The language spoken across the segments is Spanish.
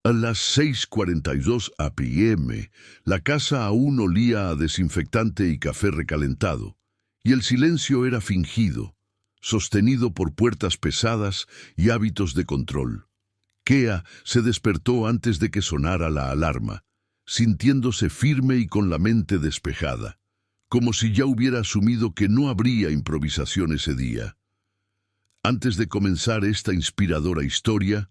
A las 6:42 p.m., la casa aún olía a desinfectante y café recalentado, y el silencio era fingido, sostenido por puertas pesadas y hábitos de control. Kea se despertó antes de que sonara la alarma, sintiéndose firme y con la mente despejada, como si ya hubiera asumido que no habría improvisación ese día. Antes de comenzar esta inspiradora historia,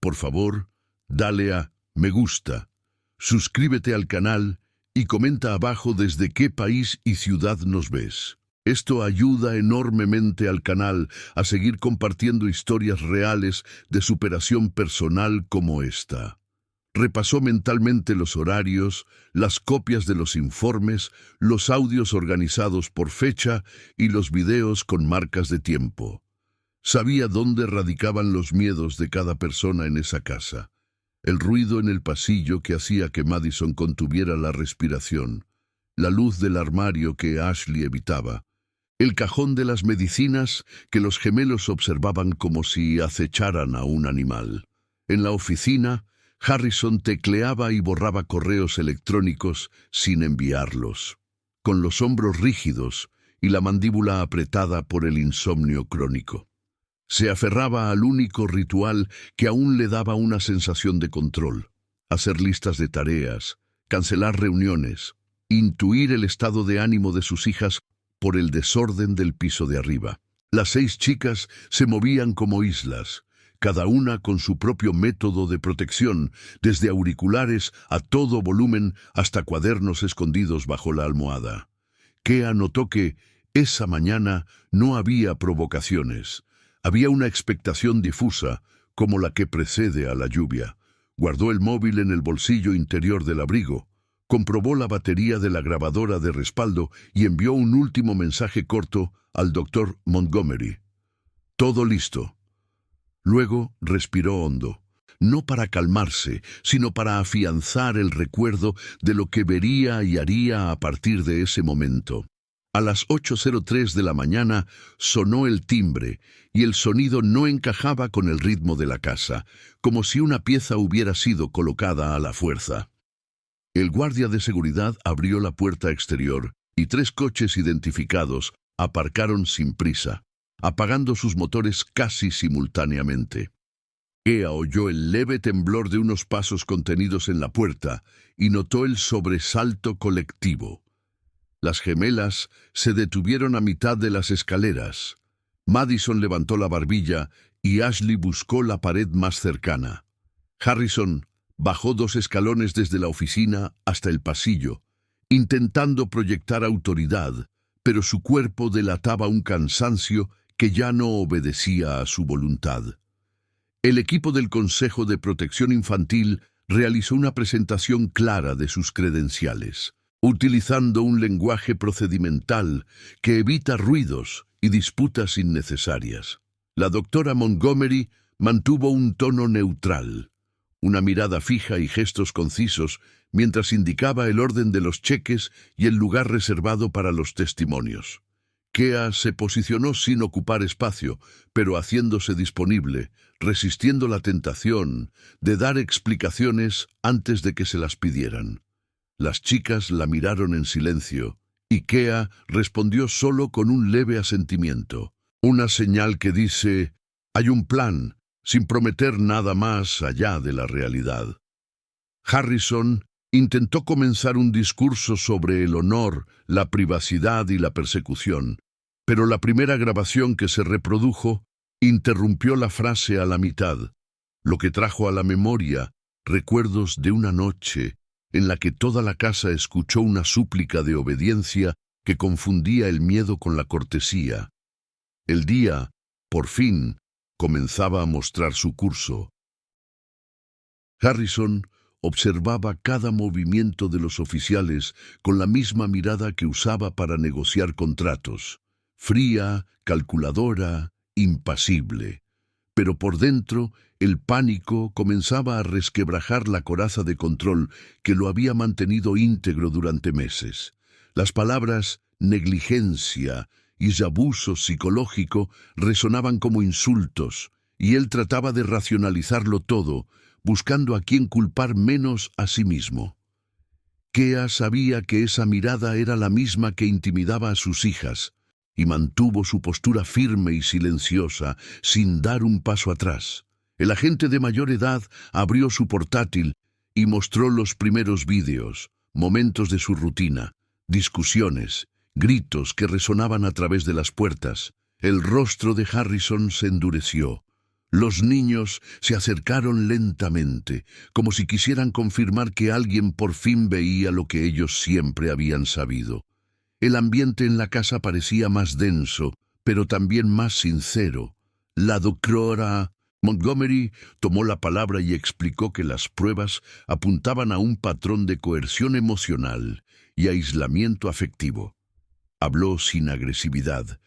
por favor, dale a me gusta, suscríbete al canal y comenta abajo desde qué país y ciudad nos ves. Esto ayuda enormemente al canal a seguir compartiendo historias reales de superación personal como esta. Repasó mentalmente los horarios, las copias de los informes, los audios organizados por fecha y los videos con marcas de tiempo. Sabía dónde radicaban los miedos de cada persona en esa casa. El ruido en el pasillo que hacía que Madison contuviera la respiración, la luz del armario que Ashley evitaba, el cajón de las medicinas que los gemelos observaban como si acecharan a un animal. En la oficina, Harrison tecleaba y borraba correos electrónicos sin enviarlos, con los hombros rígidos y la mandíbula apretada por el insomnio crónico. Se aferraba al único ritual que aún le daba una sensación de control: hacer listas de tareas, cancelar reuniones, intuir el estado de ánimo de sus hijas por el desorden del piso de arriba. Las 6 chicas se movían como islas, cada una con su propio método de protección, desde auriculares a todo volumen hasta cuadernos escondidos bajo la almohada. Kea notó que esa mañana no había provocaciones. Había una expectación difusa, como la que precede a la lluvia. Guardó el móvil en el bolsillo interior del abrigo, comprobó la batería de la grabadora de respaldo y envió un último mensaje corto al Dr. Montgomery. Todo listo. Luego respiró hondo, no para calmarse, sino para afianzar el recuerdo de lo que vería y haría a partir de ese momento. A las 8:03 de la mañana sonó el timbre y el sonido no encajaba con el ritmo de la casa, como si una pieza hubiera sido colocada a la fuerza. El guardia de seguridad abrió la puerta exterior y 3 coches identificados aparcaron sin prisa, apagando sus motores casi simultáneamente. Kea oyó el leve temblor de unos pasos contenidos en la puerta y notó el sobresalto colectivo. Las gemelas se detuvieron a mitad de las escaleras. Madison levantó la barbilla y Ashley buscó la pared más cercana. Harrison bajó 2 escalones desde la oficina hasta el pasillo, intentando proyectar autoridad, pero su cuerpo delataba un cansancio que ya no obedecía a su voluntad. El equipo del Consejo de Protección Infantil realizó una presentación clara de sus credenciales, utilizando un lenguaje procedimental que evita ruidos y disputas innecesarias. La doctora Montgomery mantuvo un tono neutral, una mirada fija y gestos concisos mientras indicaba el orden de los cheques y el lugar reservado para los testimonios. Kea se posicionó sin ocupar espacio, pero haciéndose disponible, resistiendo la tentación de dar explicaciones antes de que se las pidieran. Las chicas la miraron en silencio, y Kea respondió solo con un leve asentimiento, una señal que dice: hay un plan, sin prometer nada más allá de la realidad. Harrison intentó comenzar un discurso sobre el honor, la privacidad y la persecución, pero la primera grabación que se reprodujo interrumpió la frase a la mitad, lo que trajo a la memoria recuerdos de una noche en la que toda la casa escuchó una súplica de obediencia que confundía el miedo con la cortesía. El día, por fin, comenzaba a mostrar su curso. Harrison observaba cada movimiento de los oficiales con la misma mirada que usaba para negociar contratos, fría, calculadora, impasible. Pero por dentro, el pánico comenzaba a resquebrajar la coraza de control que lo había mantenido íntegro durante meses. Las palabras negligencia y abuso psicológico resonaban como insultos, y él trataba de racionalizarlo todo, buscando a quién culpar menos a sí mismo. Kea sabía que esa mirada era la misma que intimidaba a sus hijas, y mantuvo su postura firme y silenciosa, sin dar un paso atrás. El agente de mayor edad abrió su portátil y mostró los primeros vídeos, momentos de su rutina, discusiones, gritos que resonaban a través de las puertas. El rostro de Harrison se endureció. Los niños se acercaron lentamente, como si quisieran confirmar que alguien por fin veía lo que ellos siempre habían sabido. El ambiente en la casa parecía más denso, pero también más sincero. La doctora Montgomery tomó la palabra y explicó que las pruebas apuntaban a un patrón de coerción emocional y aislamiento afectivo. Habló sin agresividad,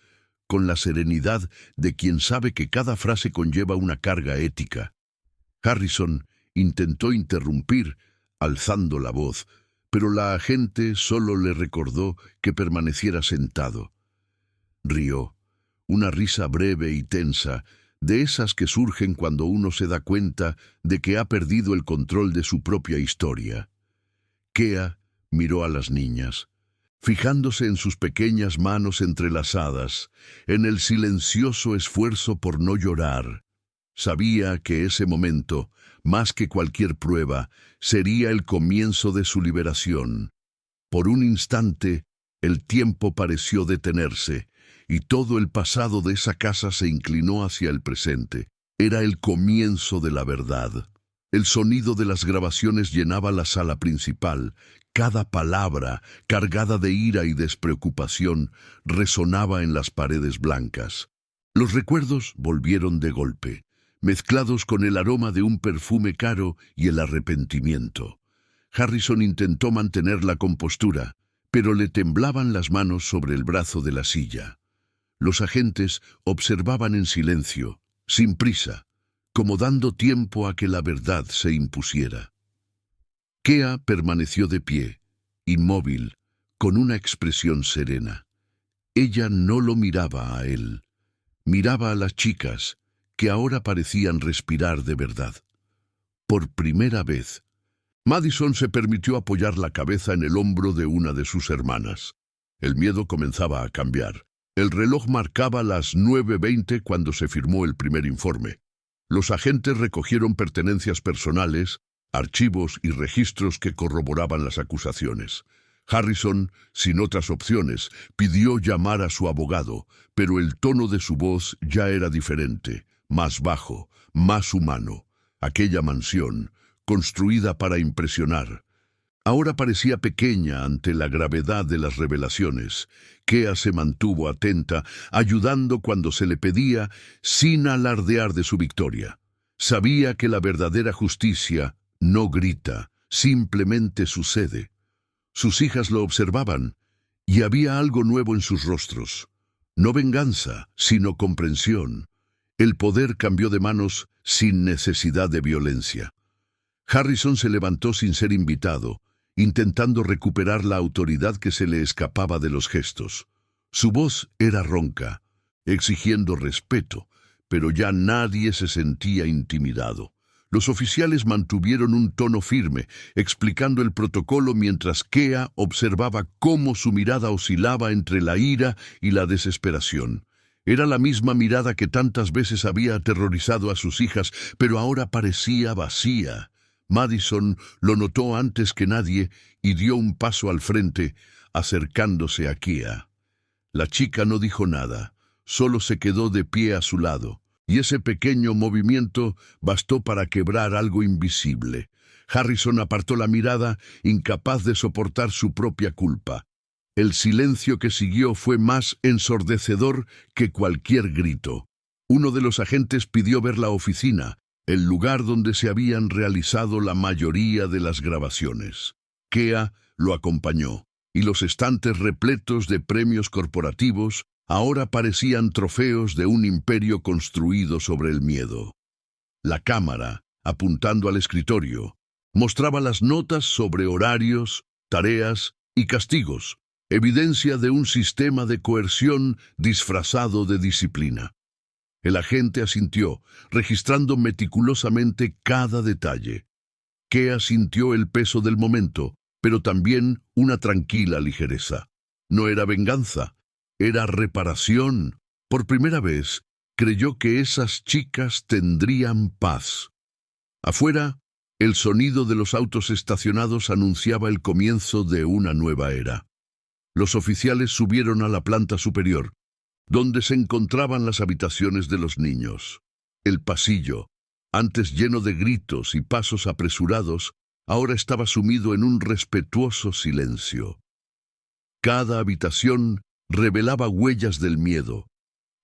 con la serenidad de quien sabe que cada frase conlleva una carga ética. Harrison intentó interrumpir, alzando la voz, pero la agente solo le recordó que permaneciera sentado. Rió, una risa breve y tensa, de esas que surgen cuando uno se da cuenta de que ha perdido el control de su propia historia. Kea miró a las niñas, fijándose en sus pequeñas manos entrelazadas, en el silencioso esfuerzo por no llorar. Sabía que ese momento, más que cualquier prueba, sería el comienzo de su liberación. Por un instante, el tiempo pareció detenerse, y todo el pasado de esa casa se inclinó hacia el presente. Era el comienzo de la verdad. El sonido de las grabaciones llenaba la sala principal. Cada palabra, cargada de ira y despreocupación, resonaba en las paredes blancas. Los recuerdos volvieron de golpe, mezclados con el aroma de un perfume caro y el arrepentimiento. Harrison intentó mantener la compostura, pero le temblaban las manos sobre el brazo de la silla. Los agentes observaban en silencio, sin prisa, como dando tiempo a que la verdad se impusiera. Kea permaneció de pie, inmóvil, con una expresión serena. Ella no lo miraba a él. Miraba a las chicas, que ahora parecían respirar de verdad. Por primera vez, Madison se permitió apoyar la cabeza en el hombro de una de sus hermanas. El miedo comenzaba a cambiar. El reloj marcaba las 9:20 cuando se firmó el primer informe. Los agentes recogieron pertenencias personales, archivos y registros que corroboraban las acusaciones. Harrison, sin otras opciones, pidió llamar a su abogado, pero el tono de su voz ya era diferente, más bajo, más humano. Aquella mansión, construida para impresionar, ahora parecía pequeña ante la gravedad de las revelaciones. Kea se mantuvo atenta, ayudando cuando se le pedía, sin alardear de su victoria. Sabía que la verdadera justicia no grita, simplemente sucede. Sus hijas lo observaban, y había algo nuevo en sus rostros. No venganza, sino comprensión. El poder cambió de manos sin necesidad de violencia. Harrison se levantó sin ser invitado, intentando recuperar la autoridad que se le escapaba de los gestos. Su voz era ronca, exigiendo respeto, pero ya nadie se sentía intimidado. Los oficiales mantuvieron un tono firme, explicando el protocolo mientras Kea observaba cómo su mirada oscilaba entre la ira y la desesperación. Era la misma mirada que tantas veces había aterrorizado a sus hijas, pero ahora parecía vacía. Madison lo notó antes que nadie y dio un paso al frente, acercándose a Kea. La chica no dijo nada, solo se quedó de pie a su lado, y ese pequeño movimiento bastó para quebrar algo invisible. Harrison apartó la mirada, incapaz de soportar su propia culpa. El silencio que siguió fue más ensordecedor que cualquier grito. Uno de los agentes pidió ver la oficina, el lugar donde se habían realizado la mayoría de las grabaciones. Kea lo acompañó, y los estantes repletos de premios corporativos ahora parecían trofeos de un imperio construido sobre el miedo. La cámara, apuntando al escritorio, mostraba las notas sobre horarios, tareas y castigos, evidencia de un sistema de coerción disfrazado de disciplina. El agente asintió, registrando meticulosamente cada detalle. Kea sintió el peso del momento, pero también una tranquila ligereza. No era venganza, era reparación. Por primera vez, creyó que esas chicas tendrían paz. Afuera, el sonido de los autos estacionados anunciaba el comienzo de una nueva era. Los oficiales subieron a la planta superior, donde se encontraban las habitaciones de los niños. El pasillo, antes lleno de gritos y pasos apresurados, ahora estaba sumido en un respetuoso silencio. Cada habitación revelaba huellas del miedo,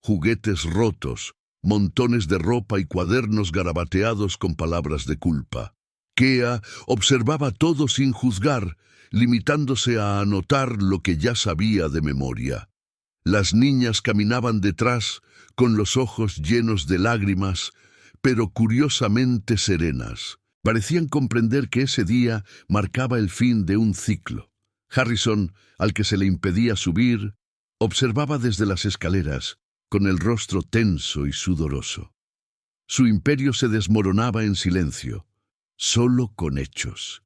juguetes rotos, montones de ropa y cuadernos garabateados con palabras de culpa. Kea observaba todo sin juzgar, limitándose a anotar lo que ya sabía de memoria. Las niñas caminaban detrás, con los ojos llenos de lágrimas, pero curiosamente serenas. Parecían comprender que ese día marcaba el fin de un ciclo. Harrison, al que se le impedía subir, observaba desde las escaleras, con el rostro tenso y sudoroso. Su imperio se desmoronaba en silencio, solo con hechos.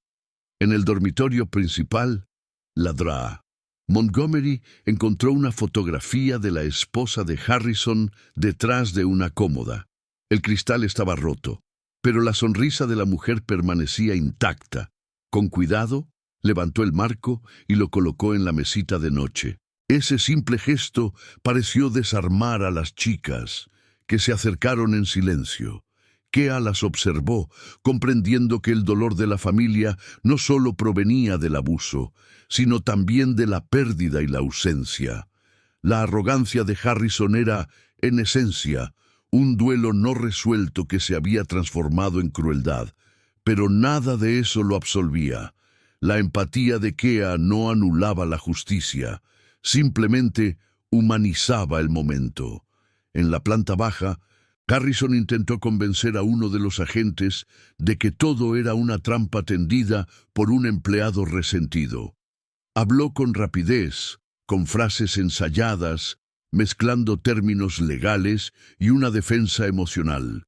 En el dormitorio principal, la DRA. Montgomery encontró una fotografía de la esposa de Harrison detrás de una cómoda. El cristal estaba roto, pero la sonrisa de la mujer permanecía intacta. Con cuidado, levantó el marco y lo colocó en la mesita de noche. Ese simple gesto pareció desarmar a las chicas, que se acercaron en silencio. Kea las observó, comprendiendo que el dolor de la familia no solo provenía del abuso, sino también de la pérdida y la ausencia. La arrogancia de Harrison era, en esencia, un duelo no resuelto que se había transformado en crueldad, pero nada de eso lo absolvía. La empatía de Kea no anulaba la justicia, simplemente humanizaba el momento. En la planta baja, Harrison intentó convencer a uno de los agentes de que todo era una trampa tendida por un empleado resentido. Habló con rapidez, con frases ensayadas, mezclando términos legales y una defensa emocional.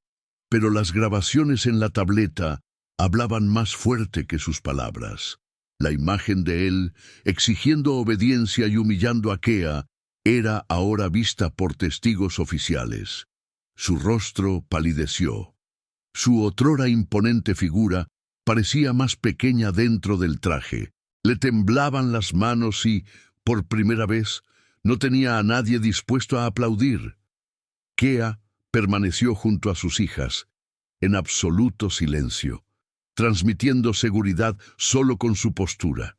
Pero las grabaciones en la tableta hablaban más fuerte que sus palabras. La imagen de él, exigiendo obediencia y humillando a Kea, era ahora vista por testigos oficiales. Su rostro palideció. Su otrora imponente figura parecía más pequeña dentro del traje. Le temblaban las manos y, por primera vez, no tenía a nadie dispuesto a aplaudir. Kea permaneció junto a sus hijas, en absoluto silencio, transmitiendo seguridad solo con su postura.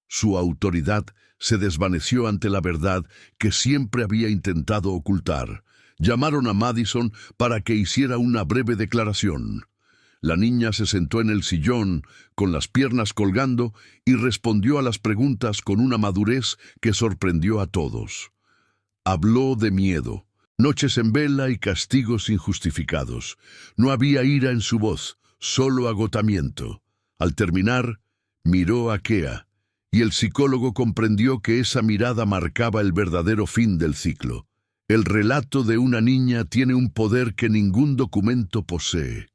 Su autoridad se desvaneció ante la verdad que siempre había intentado ocultar. Llamaron a Madison para que hiciera una breve declaración. La niña se sentó en el sillón, con las piernas colgando, y respondió a las preguntas con una madurez que sorprendió a todos. Habló de miedo, noches en vela y castigos injustificados. No había ira en su voz, solo agotamiento. Al terminar, miró a Kea, y el psicólogo comprendió que esa mirada marcaba el verdadero fin del ciclo. El relato de una niña tiene un poder que ningún documento posee.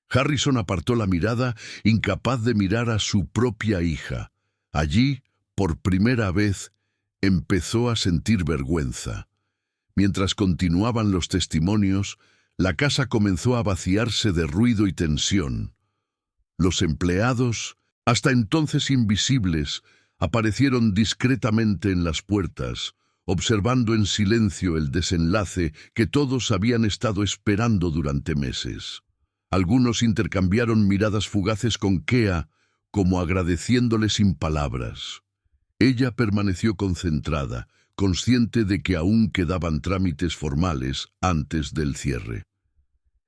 Harrison apartó la mirada, incapaz de mirar a su propia hija. Allí, por primera vez, empezó a sentir vergüenza. Mientras continuaban los testimonios, la casa comenzó a vaciarse de ruido y tensión. Los empleados, hasta entonces invisibles, aparecieron discretamente en las puertas, observando en silencio el desenlace que todos habían estado esperando durante meses. Algunos intercambiaron miradas fugaces con Kea, como agradeciéndole sin palabras. Ella permaneció concentrada, consciente de que aún quedaban trámites formales antes del cierre.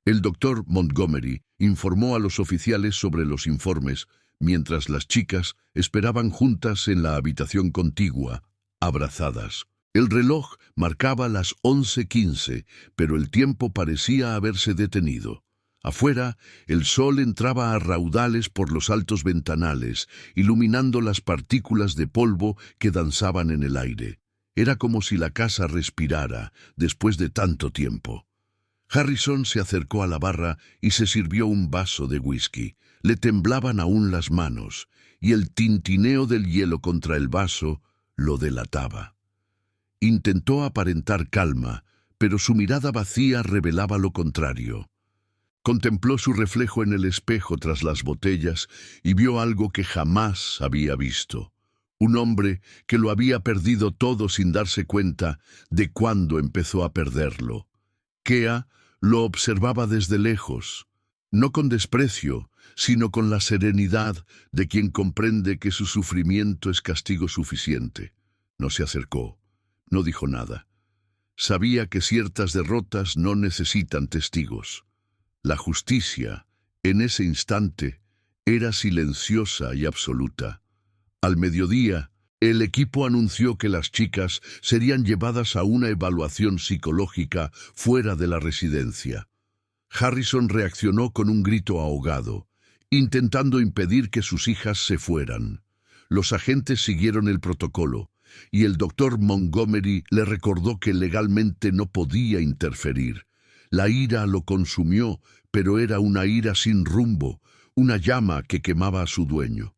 El doctor Montgomery informó a los oficiales sobre los informes, mientras las chicas esperaban juntas en la habitación contigua, abrazadas. El reloj marcaba las 11:15, pero el tiempo parecía haberse detenido. Afuera, el sol entraba a raudales por los altos ventanales, iluminando las partículas de polvo que danzaban en el aire. Era como si la casa respirara después de tanto tiempo. Harrison se acercó a la barra y se sirvió un vaso de whisky. Le temblaban aún las manos, y el tintineo del hielo contra el vaso lo delataba. Intentó aparentar calma, pero su mirada vacía revelaba lo contrario. Contempló su reflejo en el espejo tras las botellas y vio algo que jamás había visto. Un hombre que lo había perdido todo sin darse cuenta de cuándo empezó a perderlo. Kea lo observaba desde lejos, no con desprecio, sino con la serenidad de quien comprende que su sufrimiento es castigo suficiente. No se acercó, no dijo nada. Sabía que ciertas derrotas no necesitan testigos. La justicia, en ese instante, era silenciosa y absoluta. Al mediodía, el equipo anunció que las chicas serían llevadas a una evaluación psicológica fuera de la residencia. Harrison reaccionó con un grito ahogado, intentando impedir que sus hijas se fueran. Los agentes siguieron el protocolo, y el doctor Montgomery le recordó que legalmente no podía interferir. La ira lo consumió, pero era una ira sin rumbo, una llama que quemaba a su dueño.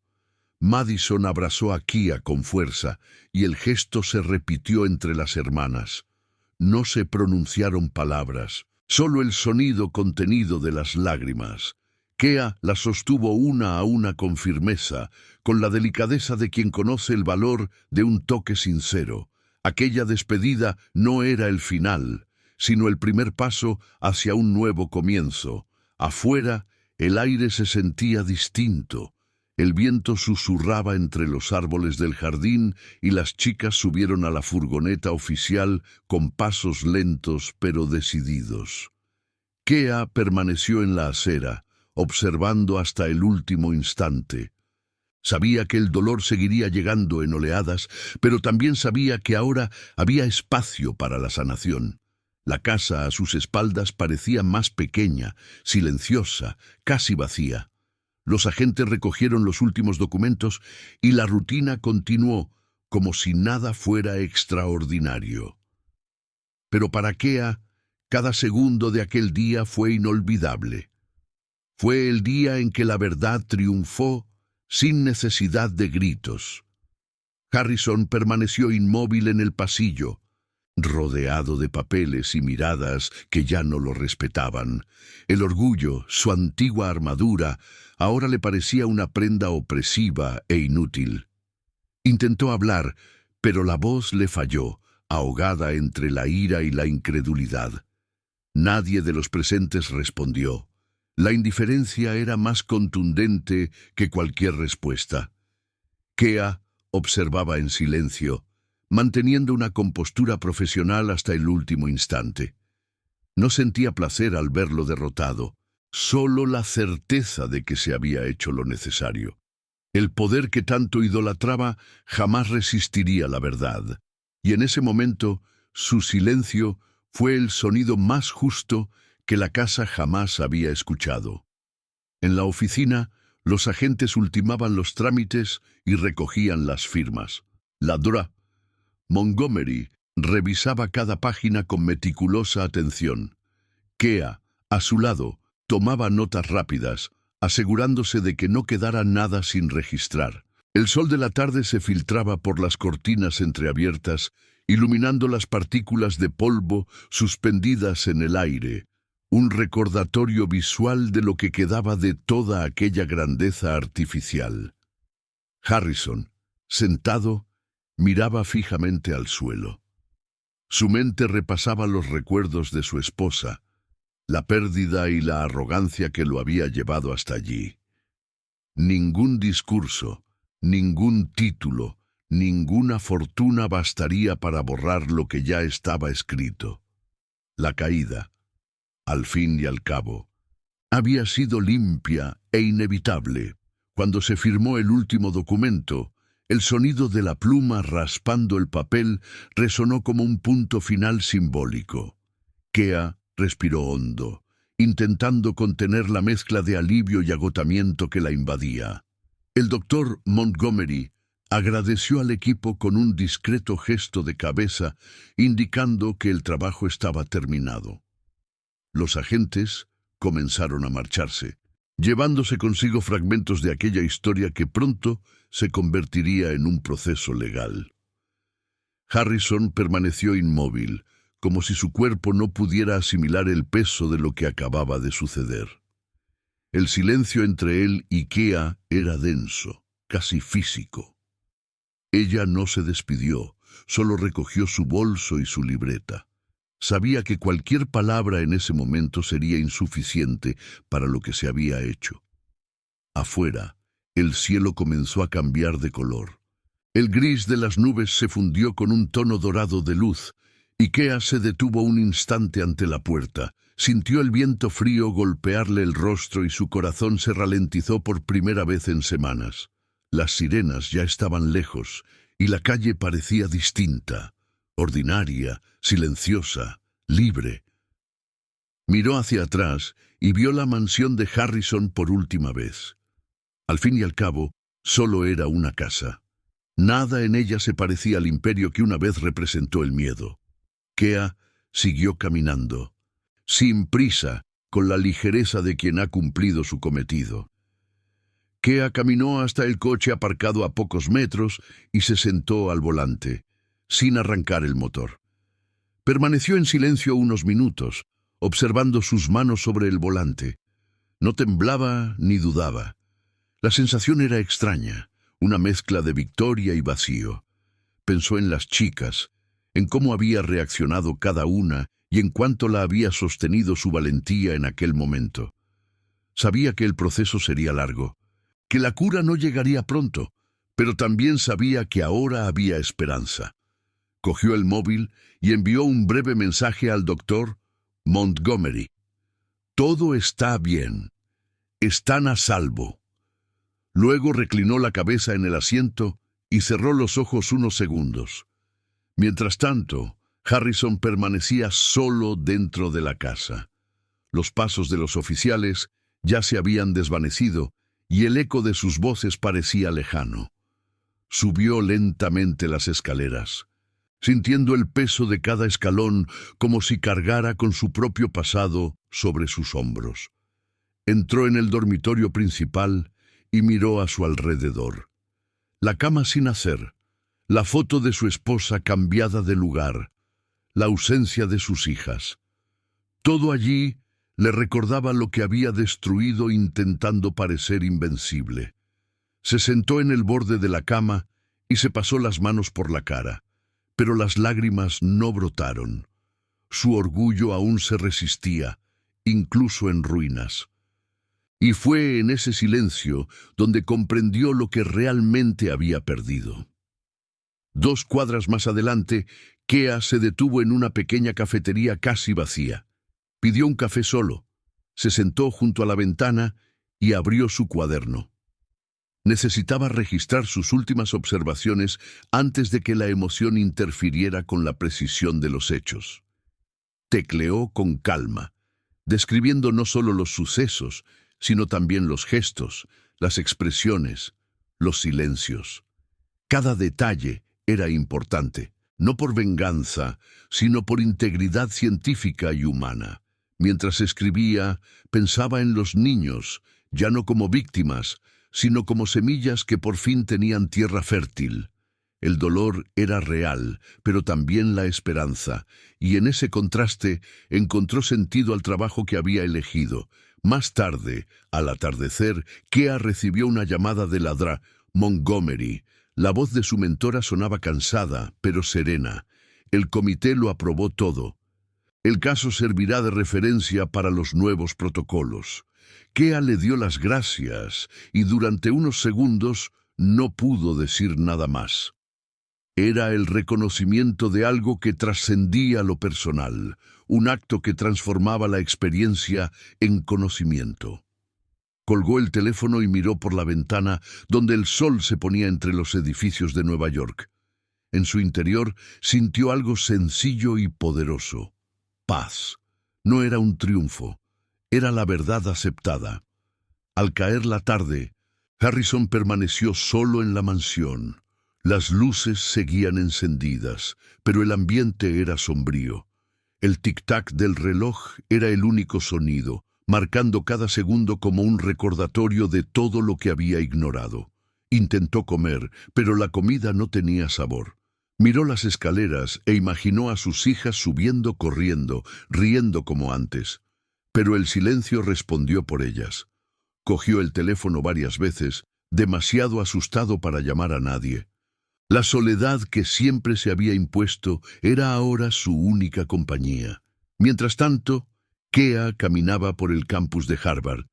Madison abrazó a Kea con fuerza, y el gesto se repitió entre las hermanas. No se pronunciaron palabras, solo el sonido contenido de las lágrimas. Kea la sostuvo una a una con firmeza, con la delicadeza de quien conoce el valor de un toque sincero. Aquella despedida no era el final, sino el primer paso hacia un nuevo comienzo. Afuera, el aire se sentía distinto. El viento susurraba entre los árboles del jardín y las chicas subieron a la furgoneta oficial con pasos lentos pero decididos. Kea permaneció en la acera, observando hasta el último instante. Sabía que el dolor seguiría llegando en oleadas, pero también sabía que ahora había espacio para la sanación. La casa a sus espaldas parecía más pequeña, silenciosa, casi vacía. Los agentes recogieron los últimos documentos y la rutina continuó como si nada fuera extraordinario. Pero para Kea, cada segundo de aquel día fue inolvidable. Fue el día en que la verdad triunfó sin necesidad de gritos. Harrison permaneció inmóvil en el pasillo, rodeado de papeles y miradas que ya no lo respetaban. El orgullo, su antigua armadura, ahora le parecía una prenda opresiva e inútil. Intentó hablar, pero la voz le falló, ahogada entre la ira y la incredulidad. Nadie de los presentes respondió. La indiferencia era más contundente que cualquier respuesta. Kea observaba en silencio, manteniendo una compostura profesional hasta el último instante. No sentía placer al verlo derrotado, solo la certeza de que se había hecho lo necesario. El poder que tanto idolatraba jamás resistiría la verdad, y en ese momento su silencio fue el sonido más justo que la casa jamás había escuchado. En la oficina, los agentes ultimaban los trámites y recogían las firmas. La Dra. Montgomery revisaba cada página con meticulosa atención. Kea, a su lado, tomaba notas rápidas, asegurándose de que no quedara nada sin registrar. El sol de la tarde se filtraba por las cortinas entreabiertas, iluminando las partículas de polvo suspendidas en el aire, un recordatorio visual de lo que quedaba de toda aquella grandeza artificial. Harrison, sentado, miraba fijamente al suelo. Su mente repasaba los recuerdos de su esposa, la pérdida y la arrogancia que lo había llevado hasta allí. Ningún discurso, ningún título, ninguna fortuna bastaría para borrar lo que ya estaba escrito. La caída, al fin y al cabo, había sido limpia e inevitable. Cuando se firmó el último documento, el sonido de la pluma raspando el papel resonó como un punto final simbólico. Kea respiró hondo, intentando contener la mezcla de alivio y agotamiento que la invadía. El doctor Montgomery agradeció al equipo con un discreto gesto de cabeza, indicando que el trabajo estaba terminado. Los agentes comenzaron a marcharse, llevándose consigo fragmentos de aquella historia que pronto se convertiría en un proceso legal. Harrison permaneció inmóvil, como si su cuerpo no pudiera asimilar el peso de lo que acababa de suceder. El silencio entre él y Kea era denso, casi físico. Ella no se despidió, solo recogió su bolso y su libreta. Sabía que cualquier palabra en ese momento sería insuficiente para lo que se había hecho. Afuera, el cielo comenzó a cambiar de color. El gris de las nubes se fundió con un tono dorado de luz, y Kea se detuvo un instante ante la puerta. Sintió el viento frío golpearle el rostro y su corazón se ralentizó por primera vez en semanas. Las sirenas ya estaban lejos, y la calle parecía distinta, ordinaria, silenciosa, libre. Miró hacia atrás y vio la mansión de Harrison por última vez. Al fin y al cabo, solo era una casa. Nada en ella se parecía al imperio que una vez representó el miedo. Kea siguió caminando, sin prisa, con la ligereza de quien ha cumplido su cometido. Kea caminó hasta el coche aparcado a pocos metros y se sentó al volante, sin arrancar el motor. Permaneció en silencio unos minutos, observando sus manos sobre el volante. No temblaba ni dudaba. La sensación era extraña, una mezcla de victoria y vacío. Pensó en las chicas, en cómo había reaccionado cada una y en cuánto la había sostenido su valentía en aquel momento. Sabía que el proceso sería largo, que la cura no llegaría pronto, pero también sabía que ahora había esperanza. Cogió el móvil y envió un breve mensaje al doctor Montgomery. Todo está bien. Están a salvo. Luego reclinó la cabeza en el asiento y cerró los ojos unos segundos. Mientras tanto, Harrison permanecía solo dentro de la casa. Los pasos de los oficiales ya se habían desvanecido y el eco de sus voces parecía lejano. Subió lentamente las escaleras, sintiendo el peso de cada escalón como si cargara con su propio pasado sobre sus hombros. Entró en el dormitorio principal y miró a su alrededor. La cama sin hacer, la foto de su esposa cambiada de lugar, la ausencia de sus hijas. Todo allí le recordaba lo que había destruido intentando parecer invencible. Se sentó en el borde de la cama y se pasó las manos por la cara, pero las lágrimas no brotaron. Su orgullo aún se resistía, incluso en ruinas. Y fue en ese silencio donde comprendió lo que realmente había perdido. 2 cuadras más adelante, Kea se detuvo en una pequeña cafetería casi vacía. Pidió un café solo, se sentó junto a la ventana y abrió su cuaderno. Necesitaba registrar sus últimas observaciones antes de que la emoción interfiriera con la precisión de los hechos. Tecleó con calma, describiendo no solo los sucesos, sino también los gestos, las expresiones, los silencios. Cada detalle era importante, no por venganza, sino por integridad científica y humana. Mientras escribía, pensaba en los niños, ya no como víctimas, sino como semillas que por fin tenían tierra fértil. El dolor era real, pero también la esperanza, y en ese contraste encontró sentido al trabajo que había elegido. Más tarde, al atardecer, Kea recibió una llamada de la Dra. Montgomery. La voz de su mentora sonaba cansada, pero serena. El comité lo aprobó todo. El caso servirá de referencia para los nuevos protocolos. Kea le dio las gracias y durante unos segundos no pudo decir nada más. Era el reconocimiento de algo que trascendía lo personal, un acto que transformaba la experiencia en conocimiento. Colgó el teléfono y miró por la ventana donde el sol se ponía entre los edificios de Nueva York. En su interior sintió algo sencillo y poderoso. Paz. No era un triunfo, era la verdad aceptada. Al caer la tarde, Harrison permaneció solo en la mansión. Las luces seguían encendidas, pero el ambiente era sombrío. El tic-tac del reloj era el único sonido, marcando cada segundo como un recordatorio de todo lo que había ignorado. Intentó comer, pero la comida no tenía sabor. Miró las escaleras e imaginó a sus hijas subiendo corriendo, riendo como antes. Pero el silencio respondió por ellas. Cogió el teléfono varias veces, demasiado asustado para llamar a nadie. La soledad que siempre se había impuesto era ahora su única compañía. Mientras tanto, Kea caminaba por el campus de Harvard.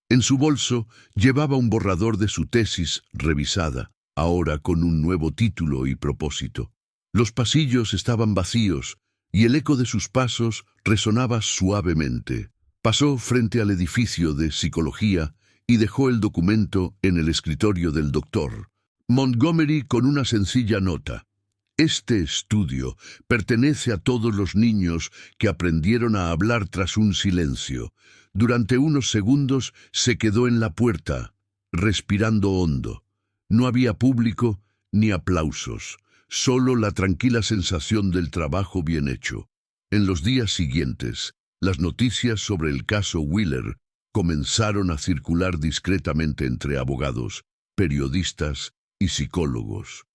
En su bolso llevaba un borrador de su tesis revisada, ahora con un nuevo título y propósito. Los pasillos estaban vacíos y el eco de sus pasos resonaba suavemente. Pasó frente al edificio de psicología y dejó el documento en el escritorio del doctor Montgomery con una sencilla nota. Este estudio pertenece a todos los niños que aprendieron a hablar tras un silencio. Durante unos segundos se quedó en la puerta, respirando hondo. No había público ni aplausos, solo la tranquila sensación del trabajo bien hecho. En los días siguientes, las noticias sobre el caso Wheeler comenzaron a circular discretamente entre abogados, periodistas y psicólogos.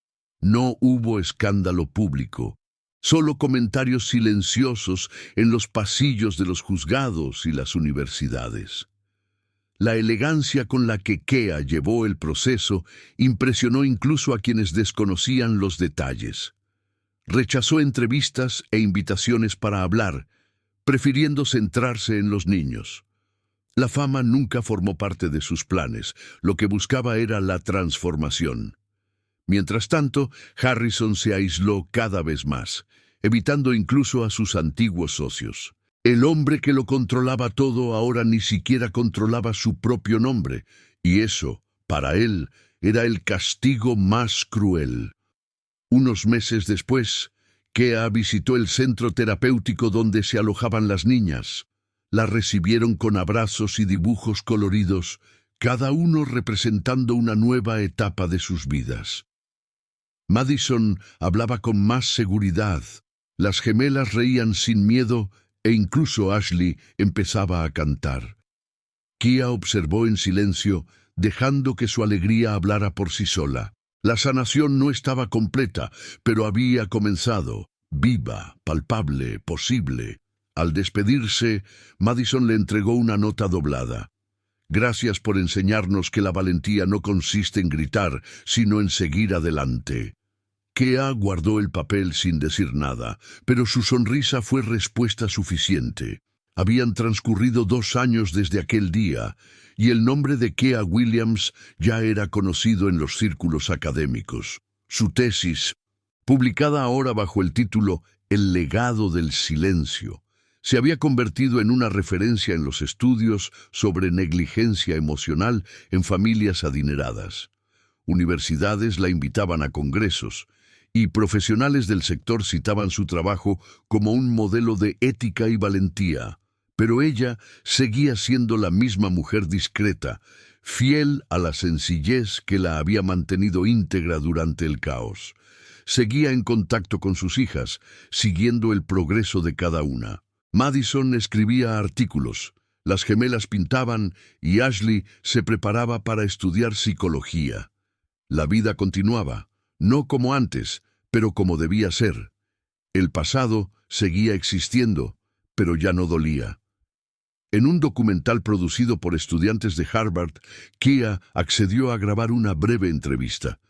No hubo escándalo público, solo comentarios silenciosos en los pasillos de los juzgados y las universidades. La elegancia con la que Kea llevó el proceso impresionó incluso a quienes desconocían los detalles. Rechazó entrevistas e invitaciones para hablar, prefiriendo centrarse en los niños. La fama nunca formó parte de sus planes, lo que buscaba era la transformación. Mientras tanto, Harrison se aisló cada vez más, evitando incluso a sus antiguos socios. El hombre que lo controlaba todo ahora ni siquiera controlaba su propio nombre, y eso, para él, era el castigo más cruel. Unos meses después, Kea visitó el centro terapéutico donde se alojaban las niñas. La recibieron con abrazos y dibujos coloridos, cada uno representando una nueva etapa de sus vidas. Madison hablaba con más seguridad, las gemelas reían sin miedo e incluso Ashley empezaba a cantar. Kea observó en silencio, dejando que su alegría hablara por sí sola. La sanación no estaba completa, pero había comenzado, viva, palpable, posible. Al despedirse, Madison le entregó una nota doblada. Gracias por enseñarnos que la valentía no consiste en gritar, sino en seguir adelante. Kea guardó el papel sin decir nada, pero su sonrisa fue respuesta suficiente. Habían transcurrido 2 años desde aquel día, y el nombre de Kea Williams ya era conocido en los círculos académicos. Su tesis, publicada ahora bajo el título El legado del silencio, se había convertido en una referencia en los estudios sobre negligencia emocional en familias adineradas. Universidades la invitaban a congresos, y profesionales del sector citaban su trabajo como un modelo de ética y valentía. Pero ella seguía siendo la misma mujer discreta, fiel a la sencillez que la había mantenido íntegra durante el caos. Seguía en contacto con sus hijas, siguiendo el progreso de cada una. Madison escribía artículos, las gemelas pintaban y Ashley se preparaba para estudiar psicología. La vida continuaba, no como antes, pero como debía ser. El pasado seguía existiendo, pero ya no dolía. En un documental producido por estudiantes de Harvard, Kea accedió a grabar una breve entrevista.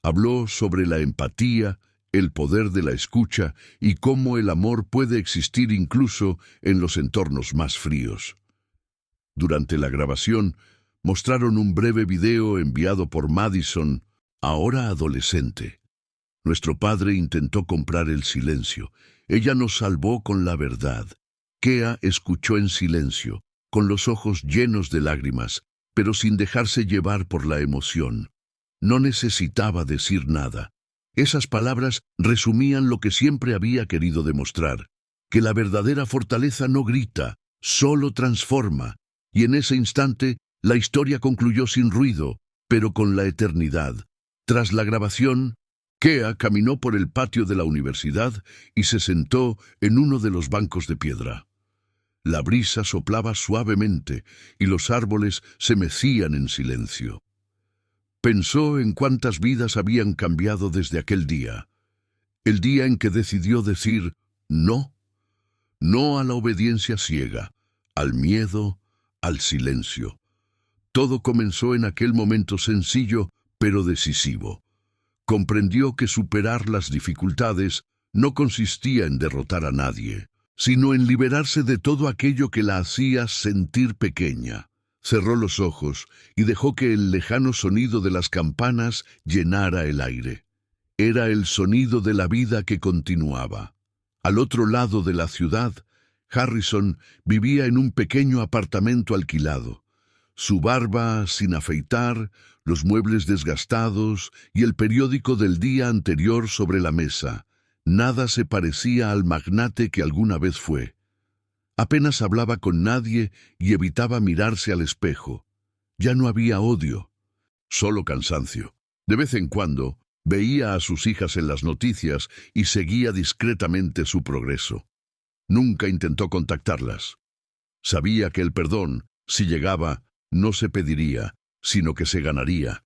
Habló sobre la empatía, el poder de la escucha y cómo el amor puede existir incluso en los entornos más fríos. Durante la grabación, mostraron un breve video enviado por Madison, ahora adolescente. Nuestro padre intentó comprar el silencio. Ella nos salvó con la verdad. Kea escuchó en silencio, con los ojos llenos de lágrimas, pero sin dejarse llevar por la emoción. No necesitaba decir nada. Esas palabras resumían lo que siempre había querido demostrar, que la verdadera fortaleza no grita, solo transforma, y en ese instante la historia concluyó sin ruido, pero con la eternidad. Tras la grabación, Kea caminó por el patio de la universidad y se sentó en uno de los bancos de piedra. La brisa soplaba suavemente y los árboles se mecían en silencio. Pensó en cuántas vidas habían cambiado desde aquel día, el día en que decidió decir no, no a la obediencia ciega, al miedo, al silencio. Todo comenzó en aquel momento sencillo pero decisivo. Comprendió que superar las dificultades no consistía en derrotar a nadie, sino en liberarse de todo aquello que la hacía sentir pequeña. Cerró los ojos y dejó que el lejano sonido de las campanas llenara el aire. Era el sonido de la vida que continuaba. Al otro lado de la ciudad, Harrison vivía en un pequeño apartamento alquilado. Su barba sin afeitar, los muebles desgastados y el periódico del día anterior sobre la mesa. Nada se parecía al magnate que alguna vez fue. Apenas hablaba con nadie y evitaba mirarse al espejo. Ya no había odio, solo cansancio. De vez en cuando, veía a sus hijas en las noticias y seguía discretamente su progreso. Nunca intentó contactarlas. Sabía que el perdón, si llegaba, no se pediría, sino que se ganaría.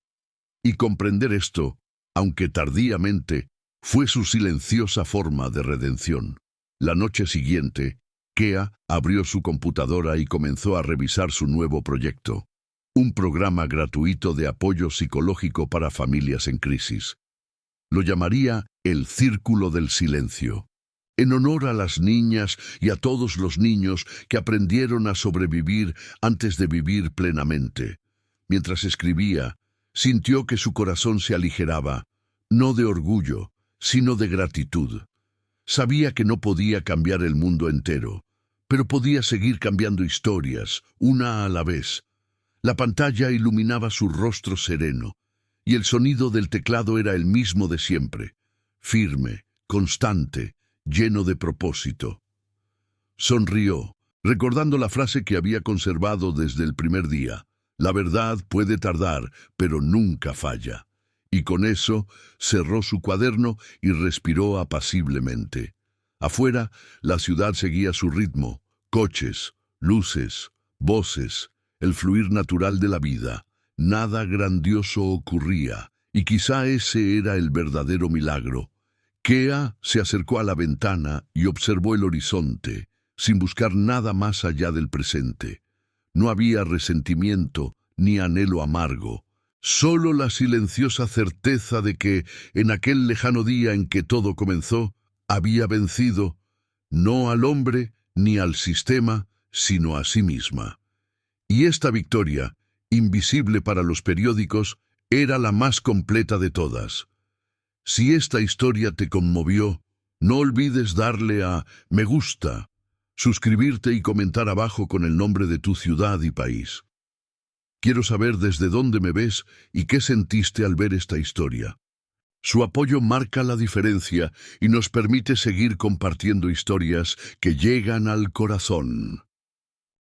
Y comprender esto, aunque tardíamente, fue su silenciosa forma de redención. La noche siguiente, Kea abrió su computadora y comenzó a revisar su nuevo proyecto, un programa gratuito de apoyo psicológico para familias en crisis. Lo llamaría el Círculo del Silencio, en honor a las niñas y a todos los niños que aprendieron a sobrevivir antes de vivir plenamente. Mientras escribía, sintió que su corazón se aligeraba, no de orgullo, sino de gratitud. Sabía que no podía cambiar el mundo entero, pero podía seguir cambiando historias, una a la vez. La pantalla iluminaba su rostro sereno, y el sonido del teclado era el mismo de siempre, firme, constante, lleno de propósito. Sonrió, recordando la frase que había conservado desde el primer día: la verdad puede tardar, pero nunca falla. Y con eso cerró su cuaderno y respiró apaciblemente. Afuera, la ciudad seguía su ritmo: coches, luces, voces, el fluir natural de la vida. Nada grandioso ocurría, y quizá ese era el verdadero milagro. Kea se acercó a la ventana y observó el horizonte, sin buscar nada más allá del presente. No había resentimiento ni anhelo amargo, solo la silenciosa certeza de que, en aquel lejano día en que todo comenzó, había vencido, no al hombre ni al sistema, sino a sí misma. Y esta victoria, invisible para los periódicos, era la más completa de todas. Si esta historia te conmovió, no olvides darle a me gusta, suscribirte y comentar abajo con el nombre de tu ciudad y país. Quiero saber desde dónde me ves y qué sentiste al ver esta historia. Su apoyo marca la diferencia y nos permite seguir compartiendo historias que llegan al corazón.